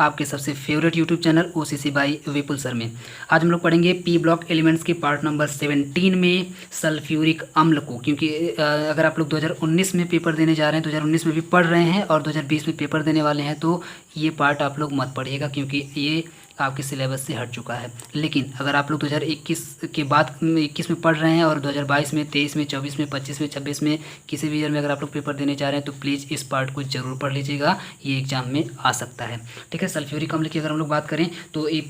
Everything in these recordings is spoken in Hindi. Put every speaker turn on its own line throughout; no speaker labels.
आपके सबसे favourite YouTube channel OCC by Vipul sir में। आज हम लोग पढ़ेंगे पी ब्लॉक एलिमेंट्स के पार्ट नंबर 17 में सल्फ्यूरिक अम्ल को, क्योंकि अगर आप लोग 2019 में पेपर देने जा रहे हैं, 2019 में भी पढ़ रहे हैं और 2020 में पेपर देने वाले हैं, तो ये पार्ट आप लोग मत पढ़िएगा क्योंकि ये आपके सिलेबस से हट चुका है। लेकिन अगर आप लोग 2021 के बाद 21 में पढ़ रहे हैं और 2022 में, 23 में, 24 में, 25 में, 26 में किसी भी ईयर में अगर आप लोग पेपर देने जा रहे हैं तो प्लीज़ इस पार्ट को जरूर पढ़ लीजिएगा, ये एग्जाम में आ सकता है। ठीक है, सल्फ्यूरिक अम्ल की अगर हम लोग बात करें तो ये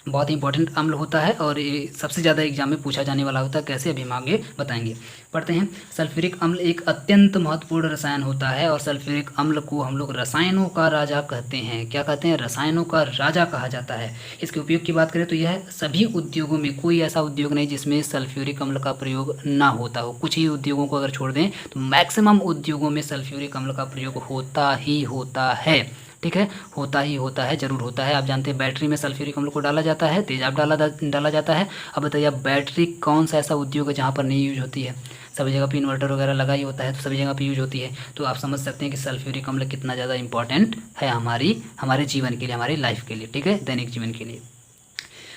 बहुत ही इंपॉर्टेंट अम्ल होता है और ये सबसे ज़्यादा एग्जाम में पूछा जाने वाला होता है। कैसे, अभी हम आगे बताएंगे। पढ़ते हैं। सल्फ्यूरिक अम्ल एक अत्यंत महत्वपूर्ण रसायन होता है और सल्फ्यूरिक अम्ल को हम लोग रसायनों का राजा कहते हैं। क्या कहते हैं? रसायनों का राजा कहा जाता है। इसके उपयोग की बात करें तो यह सभी उद्योगों में, कोई ऐसा उद्योग नहीं जिसमें सल्फ्यूरिक अम्ल का प्रयोग ना होता हो। कुछ ही उद्योगों को अगर छोड़ दें तो मैक्सिमम उद्योगों में सल्फ्यूरिक अम्ल का प्रयोग होता ही होता है। ठीक है, होता ही होता है, जरूर होता है। आप जानते हैं बैटरी में सल्फ्यूरिक अम्ल को डाला जाता है, तेजाब डाला जाता है। अब बताइए, बैटरी कौन सा ऐसा उद्योग है जहाँ पर नहीं यूज होती है? सभी जगह पे इन्वर्टर वगैरह लगा ही होता है, तो सभी जगह पे यूज होती है। तो आप समझ सकते हैं कि सल्फ्यूरिक अम्ल कितना ज़्यादा इंपॉर्टेंट है हमारे जीवन के लिए, हमारी लाइफ के लिए। ठीक है, दैनिक जीवन के लिए।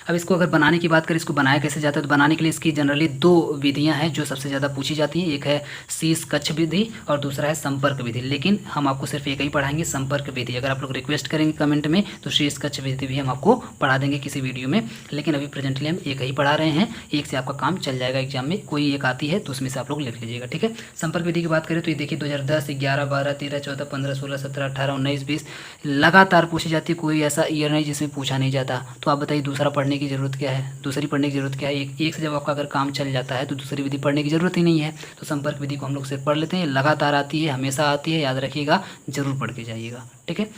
अब इसको अगर बनाने की बात करें, इसको बनाया कैसे जाता है, तो बनाने के लिए इसकी जनरली दो विधियां हैं जो सबसे ज़्यादा पूछी जाती हैं। एक है शीश कच्छ विधि और दूसरा है संपर्क विधि। लेकिन हम आपको सिर्फ एक ही पढ़ाएंगे, संपर्क विधि। अगर आप लोग रिक्वेस्ट करेंगे कमेंट में तो शीश कच्छ विधि भी हम आपको पढ़ा देंगे किसी वीडियो में, लेकिन अभी प्रेजेंटली हम एक ही पढ़ा रहे हैं। एक से आपका काम चल जाएगा एग्जाम में, कोई एक आती है तो उसमें से आप लोग लिख लीजिएगा। ठीक है, संपर्क विधि की बात करें तो ये देखिए 2010, 11, 12, 13, 14, 15, 16, 17, 18, 19, 20 लगातार पूछी जाती है। कोई ऐसा ईयर नहीं जिसमें पूछा नहीं जाता। तो आप बताइए दूसरा पढ़ने की जरूरत क्या है? दूसरी पढ़ने की जरूरत क्या है? एक से जब आपका अगर काम चल जाता है तो दूसरी विधि पढ़ने की जरूरत ही नहीं है। तो संपर्क विधि को हम लोग सिर्फ पढ़ लेते हैं। लगातार आती है, हमेशा आती है, याद रखिएगा, जरूर पढ़ के जाइएगा। ठीक है,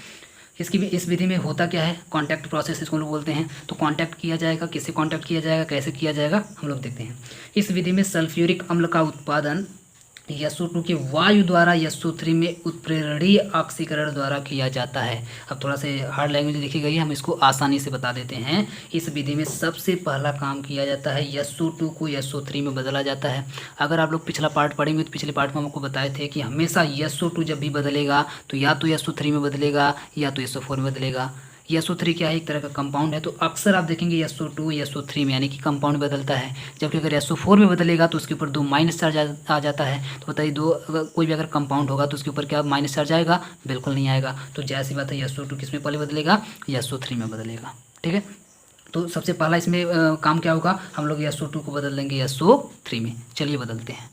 इस विधि में होता क्या है? कॉन्टैक्ट प्रोसेस इसको लोग बोलते हैं। तो कॉन्टैक्ट किया जाएगा, किससे कॉन्टैक्ट किया जाएगा, कैसे किया जाएगा, हम लोग देखते हैं। इस विधि में सल्फ्यूरिक अम्ल का उत्पादन SO2 के वायु द्वारा SO3 में उत्प्रेरणीय ऑक्सीकरण द्वारा किया जाता है। अब थोड़ा सा हार्ड लैंग्वेज लिखी गई है, हम इसको आसानी से बता देते हैं। इस विधि में सबसे पहला काम किया जाता है, SO2 को SO3 में बदला जाता है। अगर आप लोग पिछला पार्ट पढ़ेंगे तो पिछले पार्ट में हम आपको बताए थे कि हमेशा SO2 जब भी बदलेगा तो या तो SO3 में बदलेगा या तो SO4 में बदलेगा। SO3 क्या है? एक तरह का कंपाउंड है। तो अक्सर आप देखेंगे SO2 SO3 में, यानी कि कंपाउंड बदलता है। जबकि अगर SO4 में बदलेगा तो उसके ऊपर 2 माइनस चार्ज आ जाता है। तो बताइए, कोई भी अगर कंपाउंड होगा तो उसके ऊपर क्या माइनस चार्ज आएगा? बिल्कुल नहीं आएगा। तो जैसी बात है, SO2 किस में पहले बदलेगा? SO3 में बदलेगा। ठीक है, तो सबसे पहला इसमें काम क्या होगा? हम लोग SO2 को बदल देंगे SO3 में। चलिए बदलते हैं।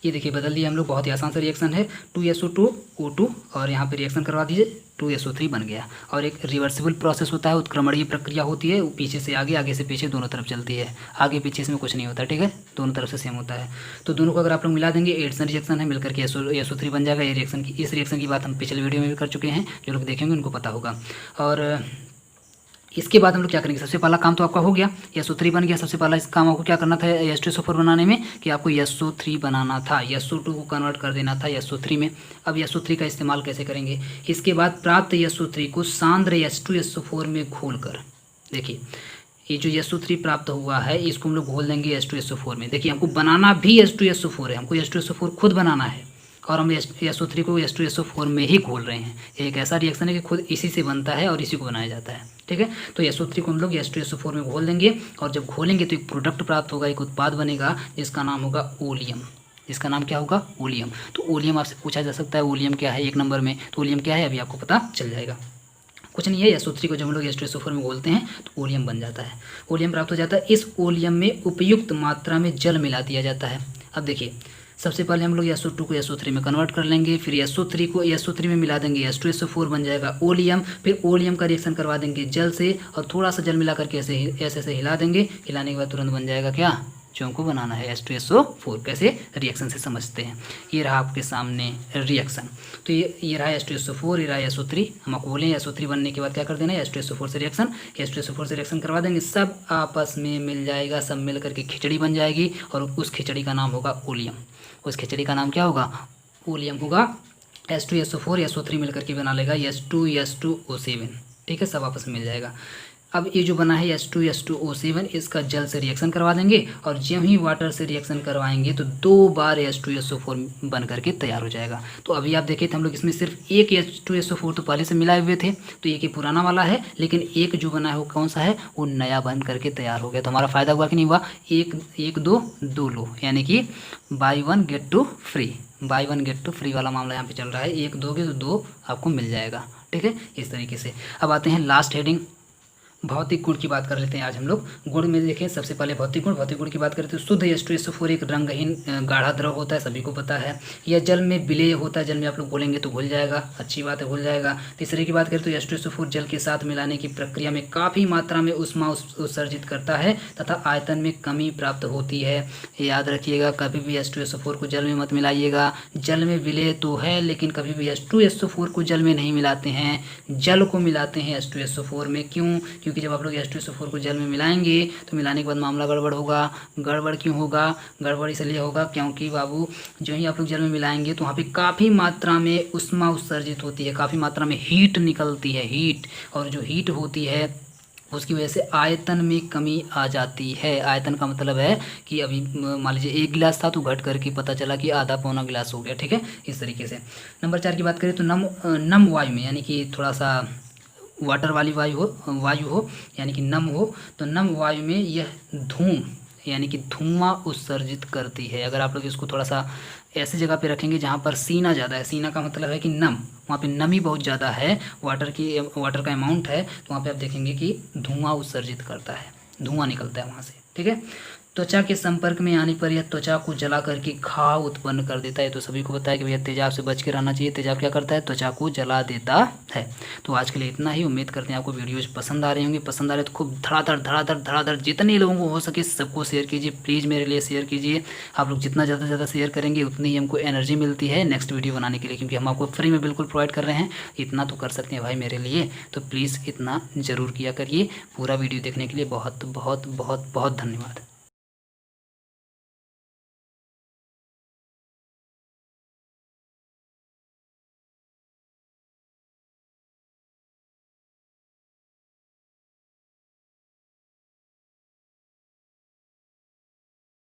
ये देखिए बदल दिया हम लोग, बहुत ही आसान सा रिएक्शन है। 2SO2 O2 और यहाँ पे रिएक्शन करवा दीजिए, 2SO3 बन गया। और एक रिवर्सिबल प्रोसेस होता है, उत्क्रमणीय प्रक्रिया होती है। पीछे से आगे, आगे से पीछे, दोनों तरफ चलती है। आगे पीछे इसमें कुछ नहीं होता। ठीक है, दोनों तरफ से सेम होता है। तो दोनों को अगर आप लोग मिला देंगे, एडिशन रिएक्शन है, मिलकर के SO3 बन जाएगा। इस रिएक्शन की बात हम पिछले वीडियो में भी कर चुके हैं, जो लोग देखेंगे उनको पता होगा। और इसके बाद हम लोग क्या करेंगे? सबसे पहला काम तो आपका हो गया, SO3 बन गया। सबसे पहला इस काम आपको क्या करना था H2SO4 बनाने में, कि आपको SO3 बनाना था, SO2 को कन्वर्ट कर देना था SO3 में। अब SO3 का इस्तेमाल कैसे करेंगे? इसके बाद प्राप्त SO3 को सांद्र H2SO4 में घोल कर, देखिए ये जो SO3 प्राप्त हुआ है इसको हम लोग घोल देंगे H2SO4 में। देखिए हमको बनाना भी H2SO4 है, हमको H2SO4 खुद बनाना है और हम SO3 को H2SO4 में ही घोल रहे हैं। एक ऐसा रिएक्शन है कि खुद इसी से बनता है और इसी को बनाया जाता है। ठीक है, तो SO3 को हम लोग H2SO4 में घोल देंगे और जब घोलेंगे तो एक प्रोडक्ट प्राप्त होगा, एक उत्पाद बनेगा जिसका नाम होगा ओलियम। जिसका नाम क्या होगा? ओलियम। तो ओलियम आपसे पूछा जा सकता है, ओलियम क्या है 1 नंबर में? तो ओलियम क्या है अभी आपको पता चल जाएगा। कुछ नहीं है, SO3 को जब हम लोग H2SO4 में घोलते हैं तो ओलियम बन जाता है, ओलियम प्राप्त हो जाता है। इस ओलियम में उपयुक्त मात्रा में जल मिला दिया जाता है। अब देखिए, सबसे पहले हम लोग SO2 को SO3 में कन्वर्ट कर लेंगे, फिर SO3 को SO3 में मिला देंगे, H2SO4 बन जाएगा ओलियम। फिर ओलियम का रिएक्शन करवा देंगे जल से और थोड़ा सा जल मिला करके ऐसे हिला देंगे। हिलाने के बाद तुरंत बन जाएगा क्या? जो हमको बनाना है H2SO4। कैसे? रिएक्शन से समझते हैं। ये रहा आपके सामने रिएक्शन। तो ये रहा H2SO4, ये रहा SO3। हम आपको बोले SO3 बनने के बाद क्या कर देना है? H2SO4 से रिएक्शन करवा देंगे, सब आपस में मिल जाएगा, सब मिल करके खिचड़ी बन जाएगी और उस खिचड़ी का नाम होगा ओलियम। उस खिचड़ी का नाम क्या होगा? ओलियम होगा। H2SO4 SO3 मिलकर के बना लेगा H2SO7। ठीक है, सब आपस में मिल जाएगा। अब ये जो बना है H2SO7 इसका जल से रिएक्शन करवा देंगे और जब ही वाटर से रिएक्शन करवाएंगे तो 2 बार H2SO4 बन करके तैयार हो जाएगा। तो अभी आप देखें तो हम लोग इसमें सिर्फ एक H2SO4 तो पहले से मिलाए हुए थे, तो एक ही पुराना वाला है, लेकिन एक जो बना है वो कौन सा है, वो नया बन करके तैयार हो गया। तो हमारा फ़ायदा हुआ कि नहीं हुआ, एक दो लो, यानी कि buy one get two free वाला मामला यहाँ पे चल रहा है। एक दोगे तो 2 आपको मिल जाएगा, ठीक है, इस तरीके से। अब आते हैं लास्ट हेडिंग, भौतिक गुण की बात कर लेते हैं आज हम लोग। गुण में देखें सबसे पहले भौतिक गुण की बात करें तो शुद्ध H2SO4 एक रंगहीन गाढ़ा द्रव होता है, सभी को पता है। यह जल में विलेय होता है, जल में आप लोग बोलेंगे तो घुल जाएगा, अच्छी बात है, घुल जाएगा। तीसरे की बात करें तो H2SO4 जल के साथ मिलाने की प्रक्रिया में काफ़ी मात्रा में ऊष्मा उत्सर्जित करता है तथा आयतन में कमी प्राप्त होती है। याद रखिएगा, कभी भी H2SO4 को जल में मत मिलाइएगा। जल में विलेय तो है लेकिन कभी भी H2SO4 को जल में नहीं मिलाते हैं, जल को मिलाते हैं H2SO4 में। क्यों? क्योंकि जब आप लोग H2SO4 को जल में मिलाएंगे तो मिलाने के बाद मामला गड़बड़ होगा। गड़बड़ क्यों होगा? गड़बड़ इसलिए होगा क्योंकि बाबू जो ही आप लोग जल में मिलाएंगे तो वहाँ पे काफ़ी मात्रा में ऊष्मा उत्सर्जित होती है, काफ़ी मात्रा में हीट निकलती है, हीट। और जो हीट होती है उसकी वजह से आयतन में कमी आ जाती है। आयतन का मतलब है कि अभी मान लीजिए 1 गिलास था तो घट करके पता चला कि आधा पौना गिलास हो गया, ठीक है, इस तरीके से। नंबर 4 की बात करें तो नम वायु में, यानी कि थोड़ा सा वाटर वाली वायु हो यानी कि नम हो, तो नम वायु में यह यानी कि धुआं उत्सर्जित करती है। अगर आप लोग इसको थोड़ा सा ऐसी जगह पे रखेंगे जहाँ पर सीना ज़्यादा है, सीना का मतलब है कि नम, वहाँ पे नमी बहुत ज़्यादा है, वाटर का अमाउंट है, तो वहाँ पे आप देखेंगे कि धुआं उत्सर्जित करता है, धुआं निकलता है वहाँ से, ठीक है। त्वचा के संपर्क में आने पर यह त्वचा को जला करके घाव उत्पन्न कर देता है। तो सभी को पता है कि भैया तेजाब से बच के रहना चाहिए। तेजाब क्या करता है? त्वचा को जला देता है। तो आज के लिए इतना ही। उम्मीद करते हैं आपको वीडियोज पसंद आ रहे होंगे। पसंद आ रहे तो खूब धड़ाधड़ जितने लोगों को हो सके सबको शेयर कीजिए, प्लीज़ मेरे लिए शेयर कीजिए। आप लोग जितना ज़्यादा से ज़्यादा शेयर करेंगे उतनी ही हमको एनर्जी मिलती है नेक्स्ट वीडियो बनाने के लिए, क्योंकि हम आपको फ्री में बिल्कुल प्रोवाइड कर रहे हैं। इतना तो कर सकते हैं भाई मेरे लिए, तो प्लीज़ इतना ज़रूर किया करिए। पूरा वीडियो देखने के लिए बहुत बहुत बहुत बहुत धन्यवाद।